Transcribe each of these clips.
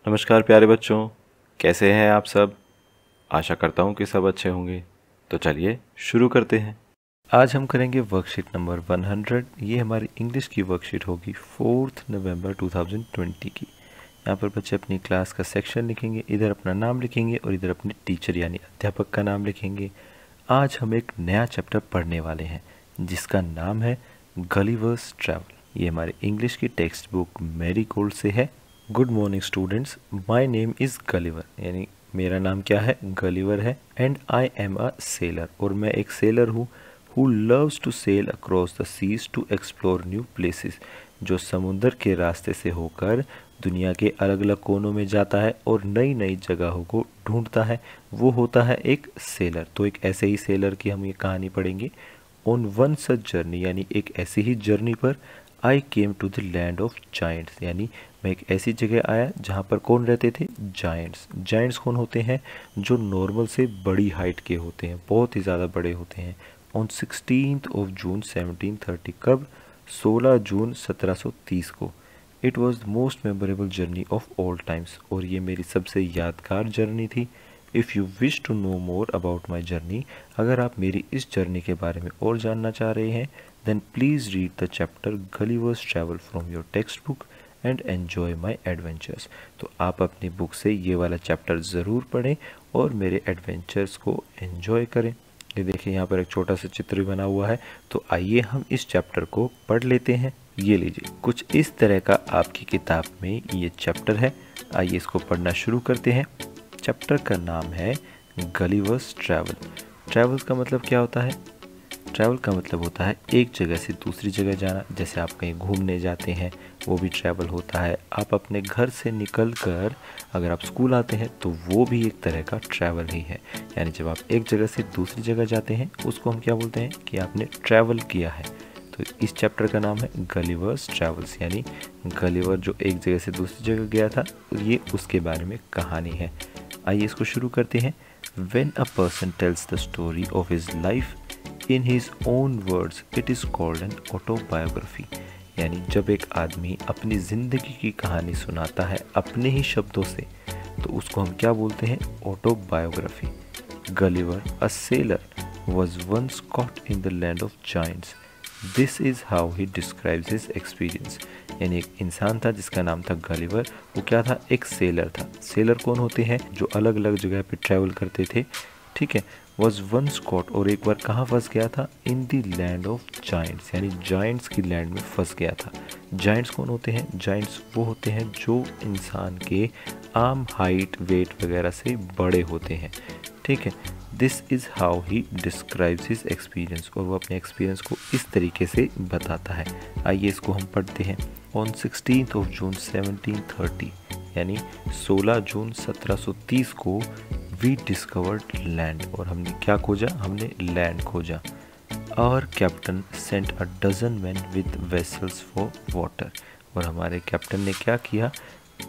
नमस्कार प्यारे बच्चों, कैसे हैं आप सब। आशा करता हूँ कि सब अच्छे होंगे। तो चलिए शुरू करते हैं। आज हम करेंगे वर्कशीट नंबर 100। ये हमारी इंग्लिश की वर्कशीट होगी 4 नवंबर 2020 की। यहाँ पर बच्चे अपनी क्लास का सेक्शन लिखेंगे, इधर अपना नाम लिखेंगे और इधर अपने टीचर यानी अध्यापक का नाम लिखेंगे। आज हम एक नया चैप्टर पढ़ने वाले हैं जिसका नाम है गलिवर्स ट्रैवल। ये हमारे इंग्लिश की टेक्स्ट बुक मैरीगोल्ड से है। Good morning students, my name is Gulliver, यानी मेरा नाम क्या है, गलिवर है। And I am a sailor, और मैं एक सेलर हूँ। Who loves to sail across the seas to explore new places, जो समुद्र के रास्ते से होकर दुनिया के अलग अलग कोनों में जाता है और नई नई जगहों को ढूंढता है, वो होता है एक सेलर। तो एक ऐसे ही सेलर की हम ये कहानी पढ़ेंगे। ऑन वन सच जर्नी, यानी एक ऐसी ही जर्नी पर I came to the land of giants, यानी मैं एक ऐसी जगह आया जहाँ पर कौन रहते थे, जाइंट्स। जाइंट्स कौन होते हैं, जो नॉर्मल से बड़ी हाइट के होते हैं, बहुत ही ज़्यादा बड़े होते हैं। ऑन 16 ऑफ जून 1730, कब, 16 जून 1730 को। It was the most memorable journey of all times, और ये मेरी सबसे यादगार जर्नी थी। If you wish to know more about my journey, अगर आप मेरी इस जर्नी के बारे में और जानना चाह रहे हैं, then please read the chapter Gulliver's travel from your textbook and enjoy my adventures. तो आप अपनी बुक से ये वाला चैप्टर ज़रूर पढ़ें और मेरे एडवेंचर्स को एन्जॉय करें। ये देखिए यहाँ पर एक छोटा सा चित्र बना हुआ है। तो आइए हम इस चैप्टर को पढ़ लेते हैं। ये लीजिए, कुछ इस तरह का आपकी किताब में ये चैप्टर है। आइए इसको पढ़ना शुरू करते हैं। चैप्टर का नाम है गलिवर्स ट्रैवल। ट्रैवल्स का मतलब क्या होता है, ट्रैवल का मतलब होता है एक जगह से दूसरी जगह जाना। जैसे आप कहीं घूमने जाते हैं, वो भी ट्रैवल होता है। आप अपने घर से निकल कर अगर आप स्कूल आते हैं तो वो भी एक तरह का ट्रैवल ही है। यानी जब आप एक जगह से दूसरी जगह जाते हैं उसको हम क्या बोलते हैं कि आपने ट्रैवल किया है। तो इस चैप्टर का नाम है गलिवर्स ट्रैवल्स, यानी गलिवर जो एक जगह से दूसरी जगह गया था, ये उसके बारे में कहानी है। आइए इसको शुरू करते हैं। When a person tells the story of his life in his own words, it is called an autobiography। यानी जब एक आदमी अपनी ज़िंदगी की कहानी सुनाता है अपने ही शब्दों से, तो उसको हम क्या बोलते हैं, autobiography. Gulliver a seller was once caught in the land of giants. This is how he describes his experience। यानी एक इंसान था जिसका नाम था गलिवर। वो क्या था, एक सेलर था। सेलर कौन होते हैं, जो अलग अलग जगह पे ट्रैवल करते थे, ठीक है। वॉज वंस कॉट, और एक बार कहाँ फंस गया था, in the land of giants, यानी जाइंट्स की लैंड में फंस गया था। जाइंट्स कौन होते हैं, जाइंट्स वो होते हैं जो इंसान के आम हाइट वेट वगैरह से बड़े होते हैं, ठीक है। This is how he describes his experience, और वो अपने एक्सपीरियंस को इस तरीके से बताता है। आइए इसको हम पढ़ते हैं। ऑन 16 ऑफ जून 1730, यानी 16 जून 1730 को वी डिस्कवर्ड लैंड, और हमने क्या खोजा, हमने लैंड खोजा। Our captain sent a dozen man with vessels for water, और हमारे कैप्टन ने क्या किया,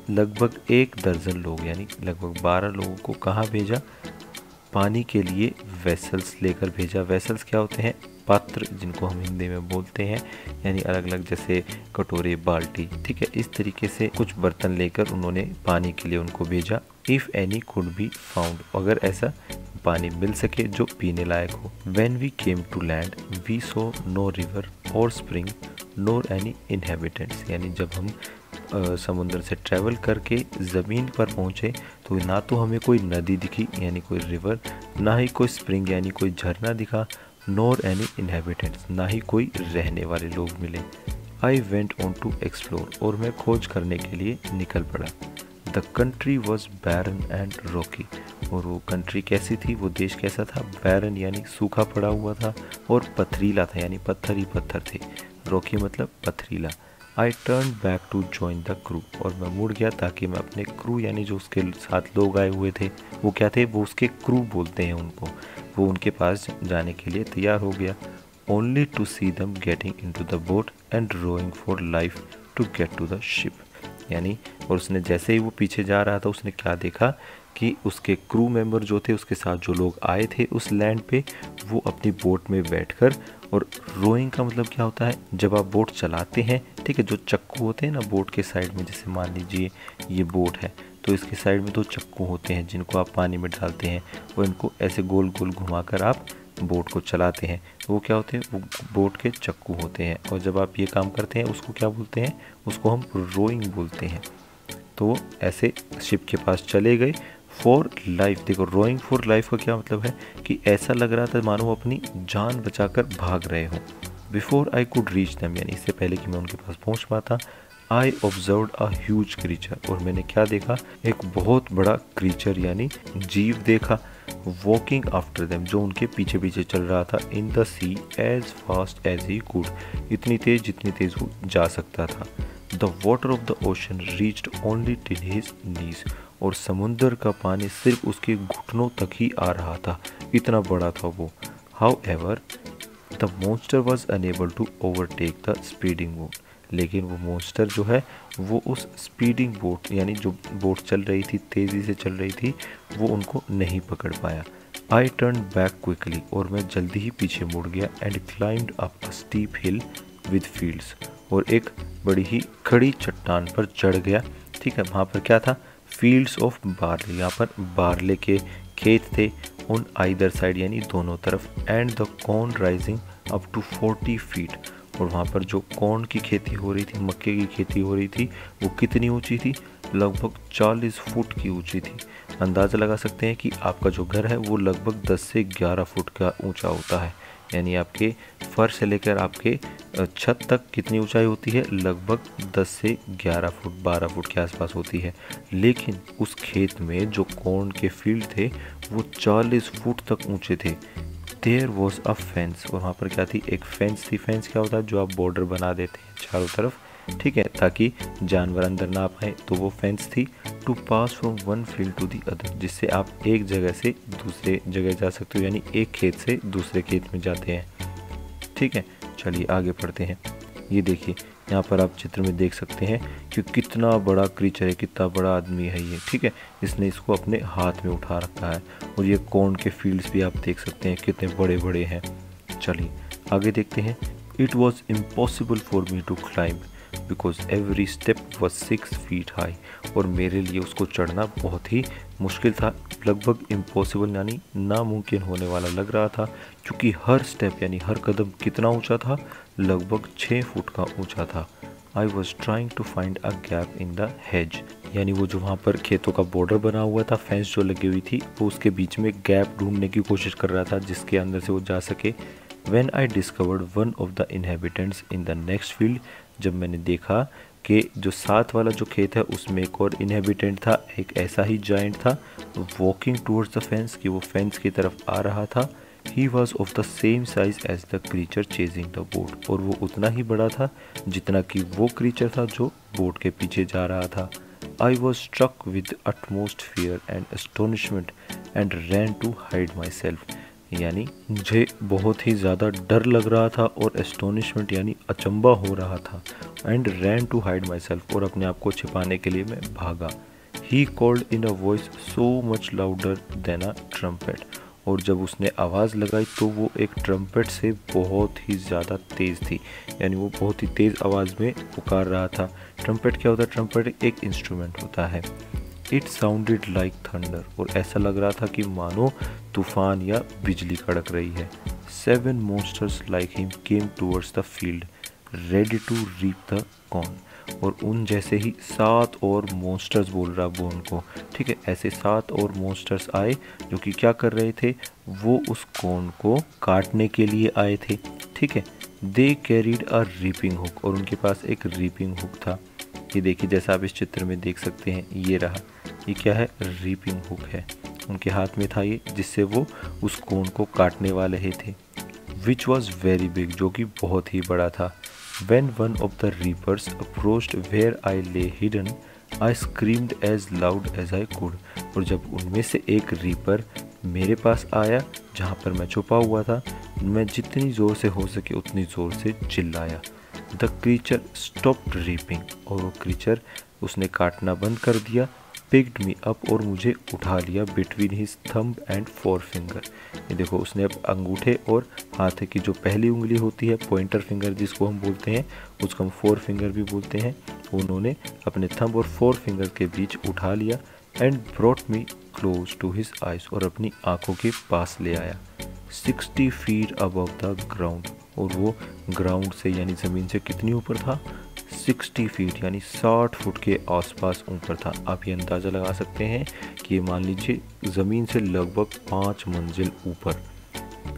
लगभग 1 दर्जन लोग यानी लगभग 12 लोगों को कहाँ भेजा, पानी के लिए वेसल्स लेकर भेजा। वेसल्स क्या होते हैं, पात्र, जिनको हम हिंदी में बोलते हैं, यानी अलग अलग जैसे कटोरे, बाल्टी, ठीक है। इस तरीके से कुछ बर्तन लेकर उन्होंने पानी के लिए उनको भेजा। If any could be found, अगर ऐसा पानी मिल सके जो पीने लायक हो। When we came to land we saw no river or spring nor any inhabitants, यानी जब हम समुद्र से ट्रैवल करके ज़मीन पर पहुँचे तो ना तो हमें कोई नदी दिखी यानी कोई रिवर, ना ही कोई स्प्रिंग यानी कोई झरना दिखा, नोर एनी इनहेबिटेंट्स, ना ही कोई रहने वाले लोग मिले। I went on to explore, और मैं खोज करने के लिए निकल पड़ा। The country was barren and rocky, और वो कंट्री कैसी थी, वो देश कैसा था, बैरन यानी सूखा पड़ा हुआ था, और पथरीला था यानी पत्थर ही पत्थर थे। रॉकी मतलब पथरीला। I turn back to join the crew, और मैं मुड़ गया ताकि मैं अपने क्रू यानी जो उसके साथ लोग आए हुए थे, वो क्या थे, वो उसके क्रू बोलते हैं उनको, वो उनके पास जाने के लिए तैयार हो गया। Only to see them getting into the boat and rowing for life to get to the ship, यानी और उसने जैसे ही वो पीछे जा रहा था उसने क्या देखा कि उसके क्रू मेंबर जो थे, उसके साथ जो लोग आए थे उस लैंड पे, वो अपनी बोट में बैठकर, और रोइंग का मतलब क्या होता है, जब आप बोट चलाते हैं, ठीक है, जो चक्कू होते हैं ना बोट के साइड में, जैसे मान लीजिए ये बोट है, तो इसके साइड में 2 चक्कू होते हैं जिनको आप पानी में डालते हैं और इनको ऐसे गोल गोल घुमाकर आप बोट को चलाते हैं। वो क्या होते हैं, वो बोट के चक्कू होते हैं। और जब आप ये काम करते हैं उसको क्या बोलते हैं, उसको हम रोइंग बोलते हैं। तो ऐसे शिप के पास चले गए फॉर लाइफ। देखो रोइंग फॉर लाइफ का क्या मतलब है कि ऐसा लग रहा था मानो वो अपनी जान बचाकर भाग रहे हों। Before I could reach them, यानी इससे पहले कि मैं उनके पास पहुंच पाता, I observe a huge creature, और मैंने क्या देखा, एक बहुत बड़ा क्रीचर यानी जीव देखा, वॉकिंग आफ्टर देम, जो उनके पीछे पीछे चल रहा था, in the sea as fast as he could, इतनी तेज जितनी तेज वो जा सकता था। The water of the ocean reached only till his knees, और समुंदर का पानी सिर्फ उसके घुटनों तक ही आ रहा था, इतना बड़ा था वो। However the monster was unable to overtake the speeding boat, लेकिन वो मॉन्स्टर जो है वो उस स्पीडिंग बोट यानी जो बोट चल रही थी, तेज़ी से चल रही थी, वो उनको नहीं पकड़ पाया। आई टर्न बैक क्विकली, और मैं जल्दी ही पीछे मुड़ गया, and climbed up a steep hill with fields, और एक बड़ी ही खड़ी चट्टान पर चढ़ गया। ठीक है, वहाँ पर क्या था, फील्ड्स ऑफ बार्ले, यहाँ पर बार्ले के खेत थे ऑन आइदर साइड यानी दोनों तरफ, and the corn rising up to 40 feet, और वहाँ पर जो कॉर्न की खेती हो रही थी, मक्के की खेती हो रही थी, वो कितनी ऊंची थी, लगभग 40 फुट की ऊंची थी। अंदाज़ा लगा सकते हैं कि आपका जो घर है वो लगभग 10 से 11 फुट का ऊंचा होता है, यानी आपके फर्श से लेकर आपके छत तक कितनी ऊंचाई होती है, लगभग 10 से 11 फुट 12 फुट के आसपास होती है। लेकिन उस खेत में जो कॉर्न के फील्ड थे वो 40 फुट तक ऊंचे थे। देयर वॉज अ फेंस, और वहाँ पर क्या थी, एक फेंस थी। फेंस क्या होता है, जो आप बॉर्डर बना देते हैं चारों तरफ, ठीक है, ताकि जानवर अंदर ना पाए, तो वो फेंस थी। To pass from one field to the other, जिससे आप एक जगह से दूसरे जगह जा सकते हो, यानी एक खेत से दूसरे खेत में जाते हैं। ठीक है, चलिए आगे पढ़ते हैं। ये देखिए यहाँ पर आप चित्र में देख सकते हैं कि कितना बड़ा क्रीचर है, कितना बड़ा आदमी है ये। ठीक है, इसने इसको अपने हाथ में उठा रखा है, और ये कॉर्न के फील्ड्स भी आप देख सकते हैं कितने बड़े बड़े हैं। चलिए आगे देखते हैं। It was impossible for me to climb because every step was 6 feet high, और मेरे लिए उसको चढ़ना बहुत ही मुश्किल था, लगभग इम्पॉसिबल यानी नामुमकिन होने वाला लग रहा था, क्योंकि हर स्टेप यानी हर कदम कितना ऊंचा था, लगभग 6 फुट का ऊंचा था। I was trying to find a gap in the hedge, यानी वो जो वहाँ पर खेतों का बॉर्डर बना हुआ था, फेंस जो लगी हुई थी, वो उसके बीच में गैप ढूंढने की कोशिश कर रहा था जिसके अंदर से वो जा सके। When I discovered one of the inhabitants in the next field, जब मैंने देखा कि जो साथ वाला जो खेत है उसमें एक और इनहेबिटेंट था, एक ऐसा ही जाइंट था, वॉकिंग टूवर्ड्स द फेंस, कि वो फेंस की तरफ आ रहा था। He was of the same size as the creature chasing the boat, और वो उतना ही बड़ा था जितना कि वो क्रीचर था जो बोट के पीछे जा रहा था। I was struck with utmost fear and astonishment and ran to hide myself, यानी मुझे बहुत ही ज़्यादा डर लग रहा था और एस्टोनिशमेंट यानी अचंबा हो रहा था, and ran to hide myself, और अपने आप को छिपाने के लिए मैं भागा। He called in a voice so much louder than a trumpet, और जब उसने आवाज़ लगाई तो वो एक ट्रम्पेट से बहुत ही ज़्यादा तेज़ थी, यानी वो बहुत ही तेज़ आवाज़ में पुकार रहा था। ट्रम्पेट क्या होता है, ट्रम्पेट एक इंस्ट्रूमेंट होता है। इट साउंडेड लाइक थंडर, और ऐसा लग रहा था कि मानो तूफान या बिजली कड़क रही है। 7 monsters like him came towards the field, ready to reap the corn, और उन जैसे ही 7 और मॉन्स्टर्स बोल रहा वो उनको, ठीक है, ऐसे 7 और मॉन्स्टर्स आए जो कि क्या कर रहे थे, वो उस कॉर्न को काटने के लिए आए थे। ठीक है, they carried a reaping hook, और उनके पास एक रीपिंग हुक था। ये देखिए जैसा आप इस चित्र में देख सकते हैं, ये रहा, ये क्या है, रीपिंग हुक है, उनके हाथ में था ये, जिससे वो उस कोन को काटने वाले ही थे। विच वॉज वेरी बिग, जो कि बहुत ही बड़ा था। When one of the reapers approached where I lay hidden, I screamed as loud as I could, और जब उनमें से एक रीपर मेरे पास आया जहाँ पर मैं छुपा हुआ था, मैं जितनी ज़ोर से हो सके उतनी ज़ोर से चिल्लाया। द क्रीचर स्टॉप्ड रीपिंग, और वो क्रीचर उसने काटना बंद कर दिया। पिक्ड मी अप और मुझे उठा लिया between his thumb and four finger. ये देखो उसने अब अंगूठे और हाथ की जो पहली उंगली होती है पॉइंटर फिंगर जिसको हम बोलते हैं, उसको हम फोर फिंगर भी बोलते हैं, उन्होंने अपने थंब और फोर फिंगर के बीच उठा लिया and brought me close to his eyes और अपनी आंखों के पास ले आया 60 फीट अबव द ग्राउंड। और वो ग्राउंड से यानी ज़मीन से कितनी ऊपर था? 60 फीट यानी 60 फुट के आसपास ऊपर था। आप ये अंदाज़ा लगा सकते हैं कि मान लीजिए ज़मीन से लगभग 5 मंजिल ऊपर।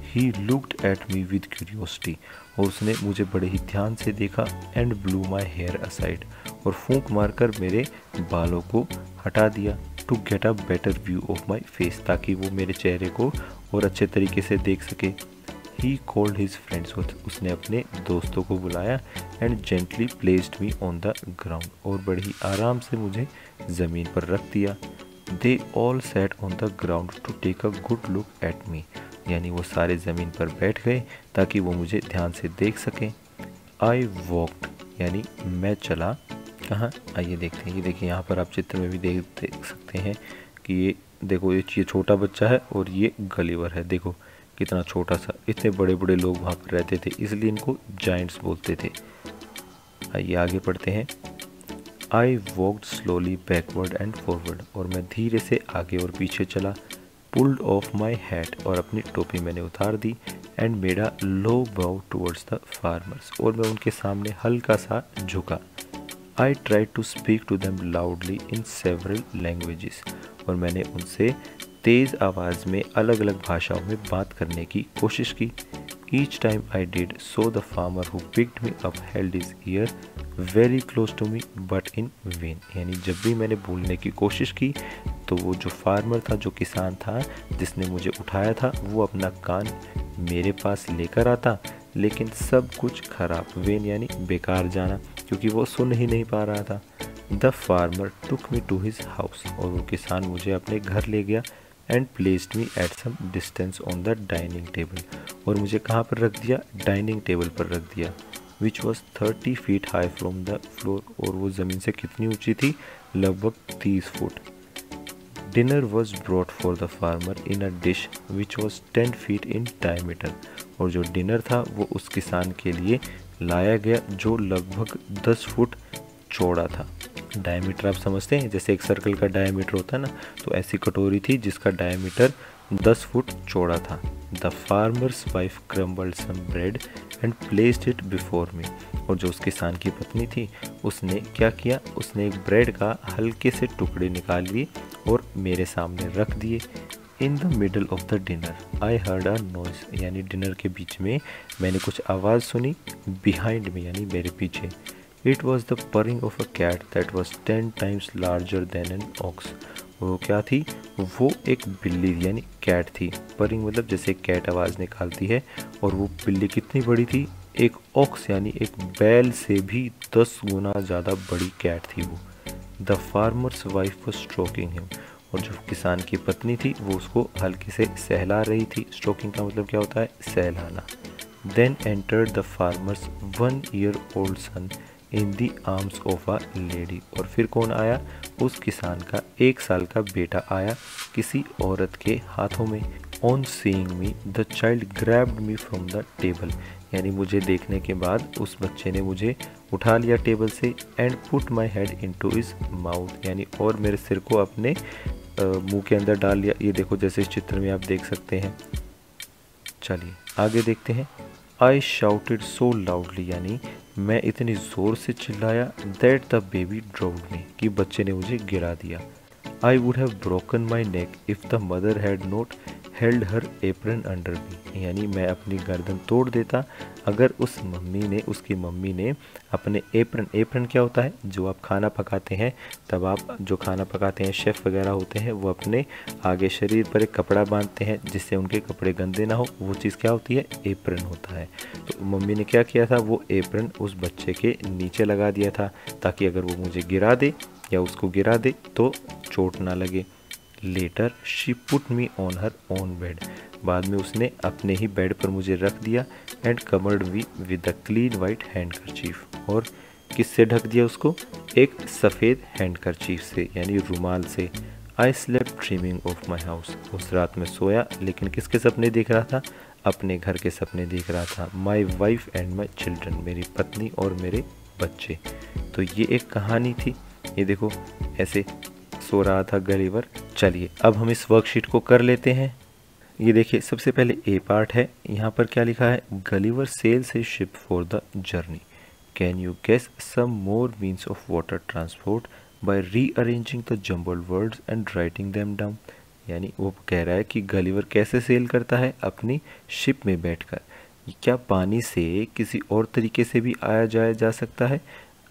He looked at me with curiosity और उसने मुझे बड़े ही ध्यान से देखा and blew my hair aside और फूंक मारकर मेरे बालों को हटा दिया to get a better view of my face, ताकि वो मेरे चेहरे को और अच्छे तरीके से देख सके। ही कॉल्ड हिज फ्रेंड्स, उसने अपने दोस्तों को बुलाया and gently placed me on the ground और बड़े ही आराम से मुझे ज़मीन पर रख दिया। They all set on the ground to take a good look at me, यानी वो सारे ज़मीन पर बैठ गए ताकि वो मुझे ध्यान से देख सकें। आई वॉकड यानी मैं चला। कहाँ? आइए देखते हैं। ये देखिए यहाँ पर आप चित्र में भी देख सकते हैं कि ये देखो ये छोटा बच्चा है और ये गलीवर है। देखो कितना छोटा सा, इतने बड़े बड़े लोग वहाँ पर रहते थे इसलिए इनको जाइंट्स बोलते थे। आइए आगे पढ़ते हैं। I walked slowly backward and forward और मैं धीरे से आगे और पीछे चला। पुल्ड ऑफ माई हैट और अपनी टोपी मैंने उतार दी एंड मेड अ लो बाउ टुवर्ड्स द फार्मर्स और मैं उनके सामने हल्का सा झुका। I try to speak to them loudly in several languages और मैंने उनसे तेज़ आवाज़ में अलग अलग भाषाओं में बात करने की कोशिश की। Each time I did so the farmer who picked me up held his ear very close to me but in vain, यानी जब भी मैंने बोलने की कोशिश की तो वो जो फार्मर था, जो किसान था जिसने मुझे उठाया था, वो अपना कान मेरे पास लेकर आता लेकिन सब कुछ खराब, वेन यानी बेकार जाना, क्योंकि वो सुन ही नहीं पा रहा था। The farmer took me to his house और वो किसान मुझे अपने घर ले गया and placed me at some distance on the dining table और मुझे कहाँ पर रख दिया? डाइनिंग टेबल पर रख दिया। Which was 30 feet high from the floor और वो ज़मीन से कितनी ऊंची थी? लगभग 30 foot. Dinner was brought for the farmer in a dish which was 10 feet in diameter और जो डिनर था वो उस किसान के लिए लाया गया जो लगभग 10 फुट चौड़ा था। डायमीटर आप समझते हैं, जैसे एक सर्कल का डायमीटर होता है ना, तो ऐसी कटोरी थी जिसका डायमीटर 10 फुट चौड़ा था। The farmer's wife crumbled some bread and placed it before me और जो उस किसान की पत्नी थी उसने क्या किया? उसने एक ब्रेड का हल्के से टुकड़े निकाल लिए और मेरे सामने रख दिए। In the middle of the dinner I heard a noise, यानी डिनर के बीच में मैंने कुछ आवाज़ सुनी। बिहाइंड में यानी मेरे पीछे। It was the purring of a cat that was 10 times larger than an ox. वो क्या थी? वो एक बिल्ली यानी कैट थी। परिंग मतलब जैसे कैट आवाज़ निकालती है, और वो बिल्ली कितनी बड़ी थी? एक ऑक्स यानी एक बैल से भी 10 गुना ज़्यादा बड़ी कैट थी वो। The farmer's wife was stroking him और जो किसान की पत्नी थी वो उसको हल्के से सहला रही थी। स्ट्रोकिंग का मतलब क्या होता है? सहलाना। Then entered the farmer's 1 year old son in the arms of a lady और फिर कौन आया? उस किसान का 1 साल का बेटा आया किसी औरत के हाथों में। On seeing me the child grabbed me from the table, यानी मुझे देखने के बाद उस बच्चे ने मुझे उठा लिया टेबल से and put my head into his mouth, यानी और मेरे सिर को अपने मुंह के अंदर डाल लिया। ये देखो जैसे इस चित्र में आप देख सकते हैं। चलिए आगे देखते हैं। आई शाउटेड सो लाउडली, यानी मैं इतनी ज़ोर से चिल्लाया दैट द बेबी ड्रॉप्ड मी, कि बच्चे ने मुझे गिरा दिया। I would have broken my neck if the mother had not held her apron under मी, यानी मैं अपनी गर्दन तोड़ देता अगर उसकी मम्मी ने अपने एप्रन क्या होता है? जो आप खाना पकाते हैं, तब आप जो खाना पकाते हैं, शेफ़ वगैरह होते हैं, वो अपने आगे शरीर पर एक कपड़ा बांधते हैं जिससे उनके कपड़े गंदे ना हो। वो चीज़ क्या होती है? एप्रन होता है। तो मम्मी ने क्या किया था? वो एप्रन उस बच्चे के नीचे लगा दिया था ताकि अगर वो मुझे गिरा दे या उसको गिरा दे तो चोट ना लगे। Later she put me on her own bed, बाद में उसने अपने ही बेड पर मुझे रख दिया and covered me with the clean white handkerchief, और किससे ढक दिया उसको? एक सफ़ेद हैंडकरचीफ से यानी रुमाल से। I slept dreaming of my house, उस रात में सोया लेकिन किसके सपने देख रहा था? अपने घर के सपने देख रहा था। My wife and my children, मेरी पत्नी और मेरे बच्चे। तो ये एक कहानी थी। ये देखो ऐसे सो रहा था गलीवर। चलिए अब हम इस वर्कशीट को कर लेते हैं। ये देखिए सबसे पहले ए पार्ट है। यहाँ पर क्या लिखा है? Gulliver sails his ship for the journey. Can you guess some more means of water transport by rearranging the jumbled words and writing them down. यानी वो कह रहा है कि गलीवर कैसे सेल करता है? अपनी शिप में बैठकर। क्या पानी से किसी और तरीके से भी आया जाया जा सकता है?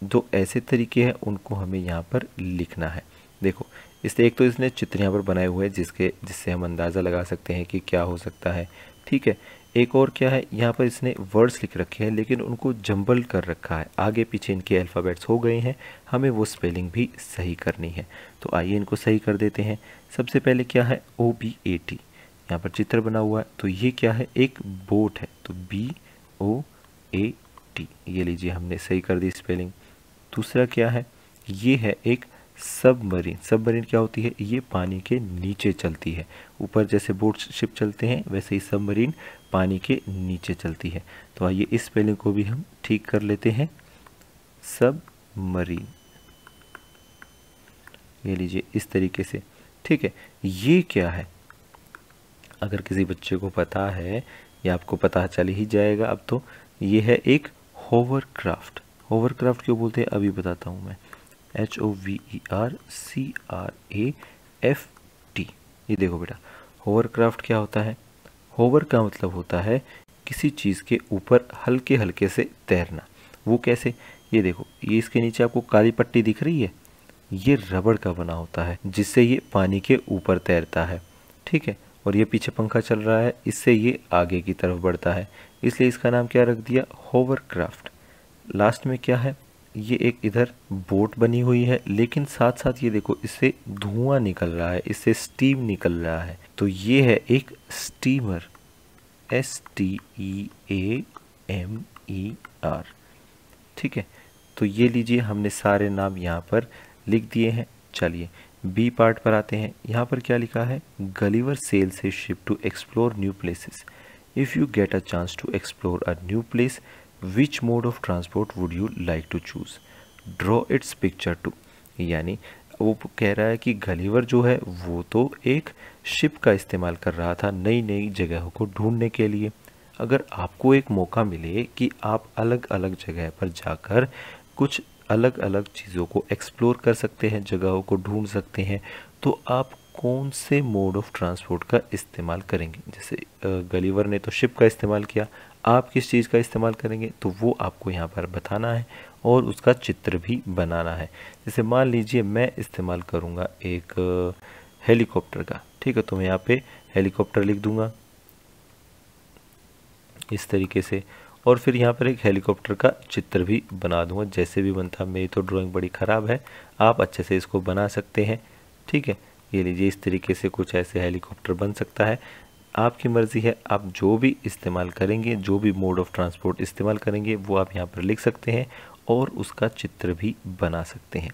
दो ऐसे तरीके हैं, उनको हमें यहाँ पर लिखना है। देखो इससे एक तो इसने चित्र यहाँ पर बनाए हुए हैं जिससे हम अंदाज़ा लगा सकते हैं कि क्या हो सकता है। ठीक है, एक और क्या है, यहाँ पर इसने वर्ड्स लिख रखे हैं लेकिन उनको जंबल कर रखा है, आगे पीछे इनके अल्फ़ाबेट्स हो गए हैं, हमें वो स्पेलिंग भी सही करनी है। तो आइए इनको सही कर देते हैं। सबसे पहले क्या है? OBAT, यहाँ पर चित्र बना हुआ है। तो ये क्या है? एक बोट है, तो BOAT, ये लीजिए हमने सही कर दी स्पेलिंग। दूसरा क्या है? ये है एक सबमरीन। सबमरीन क्या होती है? ये पानी के नीचे चलती है। ऊपर जैसे बोट शिप चलते हैं वैसे ही सबमरीन पानी के नीचे चलती है। तो आइए इस स्पेलिंग को भी हम ठीक कर लेते हैं, सबमरीन। ये लीजिए इस तरीके से। ठीक है, ये क्या है? अगर किसी बच्चे को पता है या आपको पता चल ही जाएगा अब तो। ये है एक होवरक्राफ्ट। होवरक्राफ्ट क्यों बोलते हैं अभी बताता हूँ मैं। HOVERCRAFT। ये देखो बेटा, होवरक्राफ्ट क्या होता है? होवर का मतलब होता है किसी चीज़ के ऊपर हल्के हल्के से तैरना। वो कैसे? ये देखो, ये इसके नीचे आपको काली पट्टी दिख रही है, ये रबड़ का बना होता है जिससे ये पानी के ऊपर तैरता है। ठीक है, और ये पीछे पंखा चल रहा है, इससे ये आगे की तरफ बढ़ता है, इसलिए इसका नाम क्या रख दिया? होवरक्राफ्ट। लास्ट में क्या है? ये एक इधर बोट बनी हुई है लेकिन साथ साथ ये देखो इससे धुआं निकल रहा है, इससे स्टीम निकल रहा है। तो ये है एक स्टीमर, STEAMER। ठीक है, तो ये लीजिए हमने सारे नाम यहाँ पर लिख दिए हैं। चलिए बी पार्ट पर आते हैं। यहाँ पर क्या लिखा है? Gulliver sails his ship to explore new places. If you get a chance to explore a new place, which mode of transport would you like to choose? Draw its picture too. यानी वो कह रहा है कि Gulliver जो है वो तो एक शिप का इस्तेमाल कर रहा था नई नई जगहों को ढूंढने के लिए। अगर आपको एक मौका मिले कि आप अलग अलग जगह पर जाकर कुछ अलग अलग चीज़ों को एक्सप्लोर कर सकते हैं, जगहों को ढूंढ सकते हैं, तो आप कौन से मोड ऑफ ट्रांसपोर्ट का इस्तेमाल करेंगे? जैसे गलीवर ने तो शिप का इस्तेमाल किया, आप किस चीज़ का इस्तेमाल करेंगे? तो वो आपको यहाँ पर बताना है और उसका चित्र भी बनाना है। जैसे मान लीजिए मैं इस्तेमाल करूँगा एक हेलीकॉप्टर का। ठीक है, तो मैं यहाँ पे हेलीकॉप्टर लिख दूँगा इस तरीके से, और फिर यहाँ पर एक हेलीकॉप्टर का चित्र भी बना दूँगा जैसे भी बनता। मेरी तो ड्राइंग बड़ी ख़राब है, आप अच्छे से इसको बना सकते हैं। ठीक है, ये लीजिए इस तरीके से कुछ ऐसे हेलीकॉप्टर बन सकता है। आपकी मर्ज़ी है, आप जो भी इस्तेमाल करेंगे, जो भी मोड ऑफ ट्रांसपोर्ट इस्तेमाल करेंगे वो आप यहाँ पर लिख सकते हैं और उसका चित्र भी बना सकते हैं।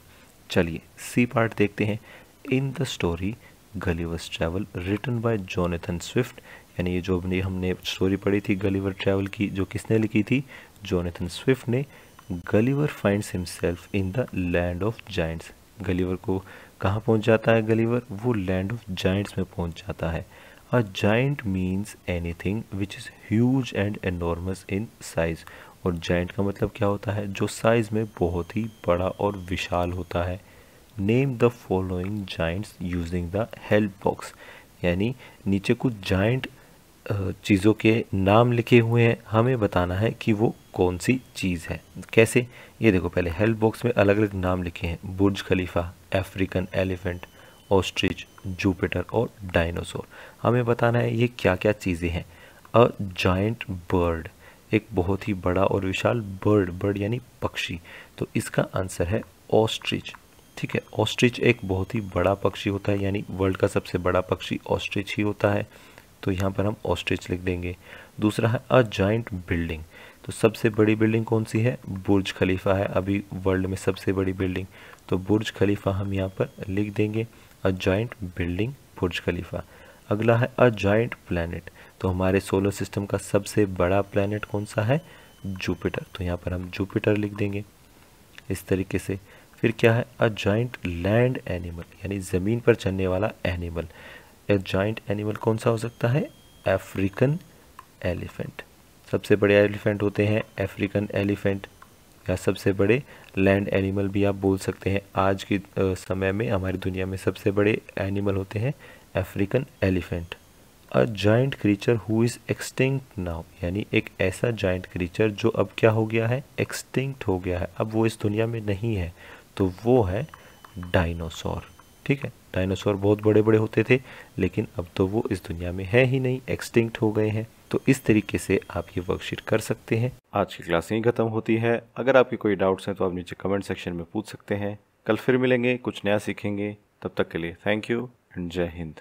चलिए सी पार्ट देखते हैं। In the story Gulliver's travel written by Jonathan Swift, यानी ये जो हमने स्टोरी पढ़ी थी गलीवर ट्रैवल की, जो किसने लिखी थी? जोनाथन स्विफ्ट ने। Gulliver finds himself in the land of giants. Gulliver को कहाँ पहुँच जाता है? गलीवर वो लैंड ऑफ जाइंट्स में पहुँच जाता है। A giant means anything which is huge and enormous in size। और giant का मतलब क्या होता है? जो साइज में बहुत ही बड़ा और विशाल होता है। Name the following giants using the help box। यानी नीचे कुछ giant चीज़ों के नाम लिखे हुए हैं, हमें बताना है कि वो कौन सी चीज़ है। कैसे? ये देखो पहले हेल्प बॉक्स में अलग अलग नाम लिखे हैं, बुर्ज खलीफा, अफ्रीकन एलिफेंट, ऑस्ट्रिच, जुपिटर और डायनासोर। हमें बताना है ये क्या क्या चीज़ें हैं। अ जायंट बर्ड, एक बहुत ही बड़ा और विशाल बर्ड यानी पक्षी, तो इसका आंसर है ऑस्ट्रिच। ठीक है, ऑस्ट्रिच एक बहुत ही बड़ा पक्षी होता है, यानी वर्ल्ड का सबसे बड़ा पक्षी ऑस्ट्रिच ही होता है, तो यहाँ पर हम ऑस्ट्रिच लिख देंगे। दूसरा है अ जायंट बिल्डिंग, तो सबसे बड़ी बिल्डिंग कौन सी है? बुर्ज खलीफा है अभी वर्ल्ड में सबसे बड़ी बिल्डिंग, तो बुर्ज खलीफा हम यहाँ पर लिख देंगे, अ जाइंट बिल्डिंग बुर्ज खलीफा। अगला है अ जाइंट प्लैनेट, तो हमारे सोलर सिस्टम का सबसे बड़ा प्लैनेट कौन सा है? जुपिटर, तो यहाँ पर हम जुपिटर लिख देंगे इस तरीके से। फिर क्या है? अ जाइंट लैंड एनिमल, यानी ज़मीन पर चलने वाला एनिमल। ए जाइंट एनिमल कौन सा हो सकता है? African elephant. सबसे बड़े एलिफेंट होते हैं अफ्रीकन एलिफेंट, या सबसे बड़े लैंड एनिमल भी आप बोल सकते हैं। आज के समय में हमारी दुनिया में सबसे बड़े एनिमल होते हैं African elephant. A giant creature who is extinct now, यानी एक ऐसा जाइंट क्रीचर जो अब क्या हो गया है? एक्सटिंक्ट हो गया है, अब वो इस दुनिया में नहीं है, तो वो है डायनासोर। ठीक है, डायनासोर बहुत बड़े बड़े होते थे, लेकिन अब तो वो इस दुनिया में है ही नहीं, एक्सटिंक्ट हो गए हैं। तो इस तरीके से आप ये वर्कशीट कर सकते हैं। आज की क्लास यहीं खत्म होती है। अगर आपके कोई डाउट्स हैं तो आप नीचे कमेंट सेक्शन में पूछ सकते हैं। कल फिर मिलेंगे, कुछ नया सीखेंगे। तब तक के लिए थैंक यू एंड जय हिंद।